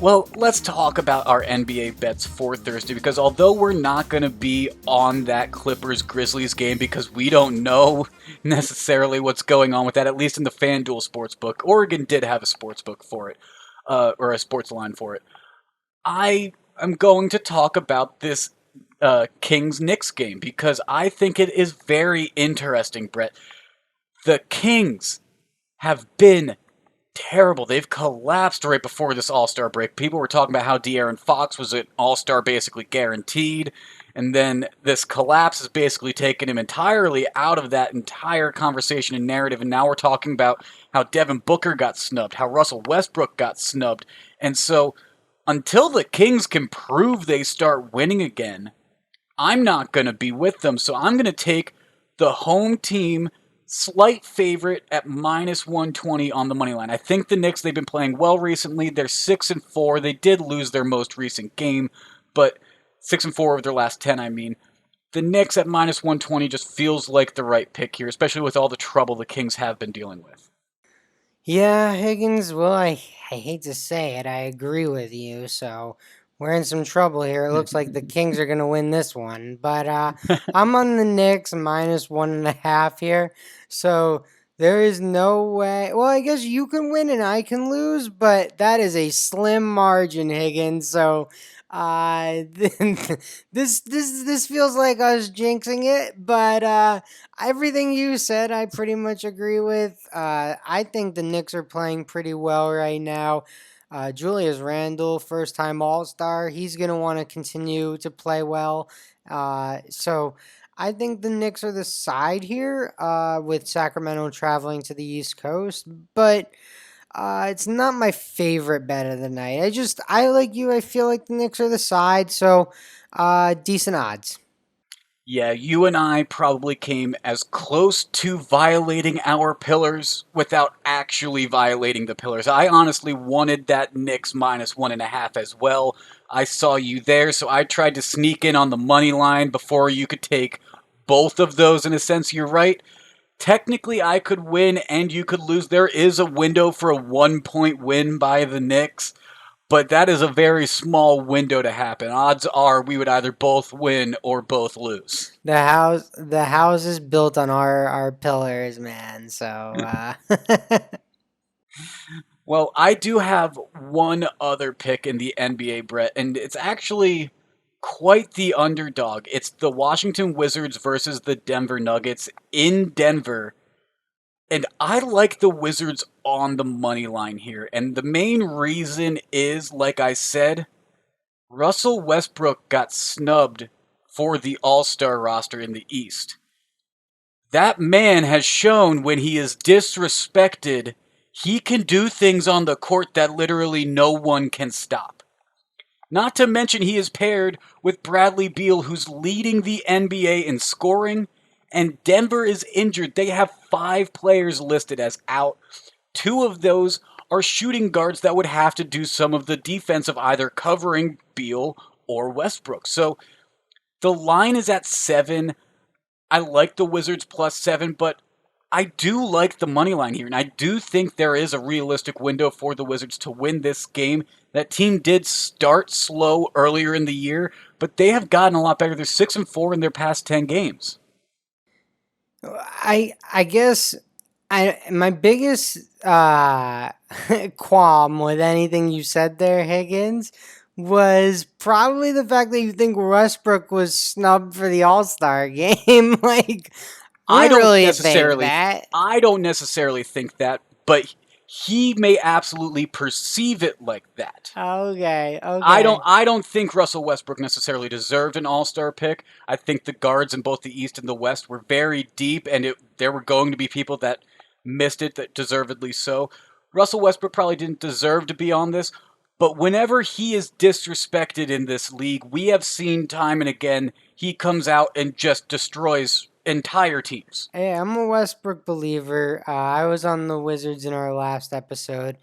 Well, let's talk about our NBA bets for Thursday because although we're not going to be on that Clippers Grizzlies game because we don't know necessarily what's going on with that, at least in the FanDuel sportsbook, Oregon did have a sportsbook for it, or a sports line for it. I am going to talk about this Kings Knicks game because I think it is very interesting, Brett. The Kings have been terrible. They've collapsed right before this All-Star break. People were talking about how De'Aaron Fox was an All-Star basically guaranteed, and then this collapse has basically taken him entirely out of that entire conversation and narrative, and now we're talking about how Devin Booker got snubbed, how Russell Westbrook got snubbed, and so until the Kings can prove they start winning again, I'm not going to be with them, so I'm going to take the home team slight favorite at minus 120 on the money line. I think the Knicks, they've been playing well recently. They're 6-4. They did lose their most recent game, but 6-4 over their last 10, I mean. The Knicks at minus 120 just feels like the right pick here, especially with all the trouble the Kings have been dealing with. Yeah, Higgins, well, I hate to say it, I agree with you. So we're in some trouble here. It looks like the Kings are going to win this one. But I'm on the Knicks minus 1.5 here. So there is no way. Well, I guess you can win and I can lose, but that is a slim margin, Higgins. So this feels like us jinxing it, but everything you said, I pretty much agree with. I think the Knicks are playing pretty well right now. Julius Randle, first time All Star, he's going to want to continue to play well. So I think the Knicks are the side here with Sacramento traveling to the East Coast. But it's not my favorite bet of the night. I like you. I feel like the Knicks are the side. So decent odds. Yeah, you and I probably came as close to violating our pillars without actually violating the pillars. I honestly wanted that Knicks minus 1.5 as well. I saw you there, so I tried to sneak in on the money line before you could take both of those. In a sense, you're right. Technically, I could win and you could lose. There is a window for a 1 point win by the Knicks, but that is a very small window to happen. Odds are we would either both win or both lose. The house is built on our pillars, man. So Well, I do have one other pick in the NBA, Brett, and it's actually quite the underdog. It's the Washington Wizards versus the Denver Nuggets in Denver. And I like the Wizards on the money line here. And the main reason is, like I said, Russell Westbrook got snubbed for the All Star roster in the East. That man has shown when he is disrespected, he can do things on the court that literally no one can stop. Not to mention, he is paired with Bradley Beal, who's leading the NBA in scoring, and Denver is injured. They have 5 players listed as out. 2 of those are shooting guards that would have to do some of the defense of either covering Beal or Westbrook. So the line is at 7. I like the Wizards +7, but I do like the money line here, and I do think there is a realistic window for the Wizards to win this game. That team did start slow earlier in the year, but they have gotten a lot better. They're 6-4 in their past 10 games. I guess I my biggest qualm with anything you said there, Higgins, was probably the fact that you think Westbrook was snubbed for the All Star game. Like, I we don't really think necessarily that. I don't necessarily think that, but he may absolutely perceive it like that. Okay, I don't okay. I don't think Russell Westbrook necessarily deserved an All-Star pick. I think the guards in both the East and the West were very deep, and there were going to be people that missed it, that deservedly so. Russell Westbrook probably didn't deserve to be on this, but whenever he is disrespected in this league, we have seen time and again he comes out and just destroys entire teams. Hey, I'm a Westbrook believer. I was on the Wizards in our last episode.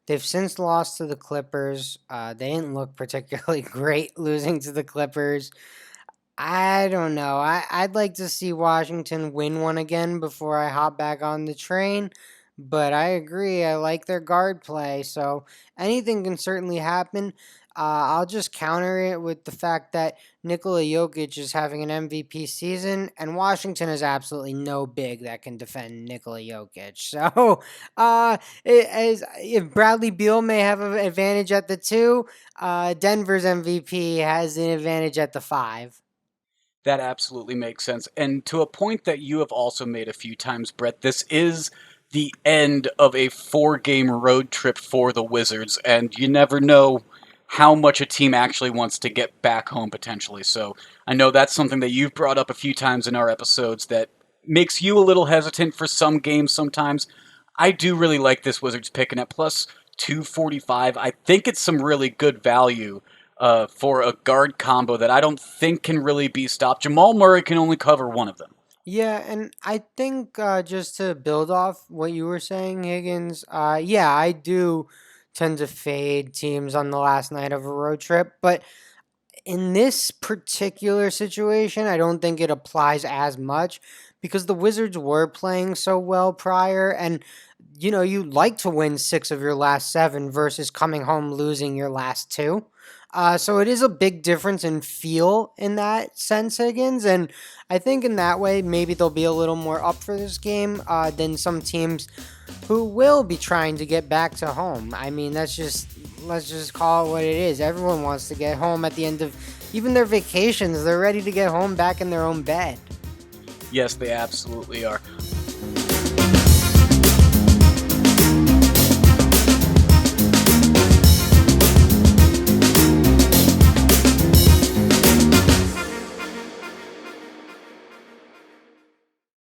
They've since lost to the Clippers. They didn't look particularly great losing to the Clippers. I don't know. I'd like to see Washington win one again before I hop back on the train. but I agree. I like their guard play, so anything can certainly happen. I'll just counter it with the fact that Nikola Jokic is having an MVP season, and Washington is absolutely no big that can defend Nikola Jokic. So, if Bradley Beal may have an advantage at the 2, Denver's MVP has an advantage at the 5. That absolutely makes sense. And to a point that you have also made a few times, Brett, this is the end of a 4-game road trip for the Wizards, and you never know how much a team actually wants to get back home potentially. So I know that's something that you've brought up a few times in our episodes that makes you a little hesitant for some games sometimes. I do really like this Wizards pick, and at plus 245, I think it's some really good value for a guard combo that I don't think can really be stopped. Jamal Murray can only cover one of them. Yeah, and I think just to build off what you were saying, Higgins, yeah, I do tend to fade teams on the last night of a road trip, but in this particular situation, I don't think it applies as much because the Wizards were playing so well prior, and you like to win 6 of your last 7 versus coming home losing your last 2. So it is a big difference in feel in that sense, Higgins, and I think in that way maybe they'll be a little more up for this game than some teams who will be trying to get back to home. I mean, let's just call it what it is. Everyone wants to get home at the end of even their vacations. They're ready to get home back in their own bed. Yes, they absolutely are.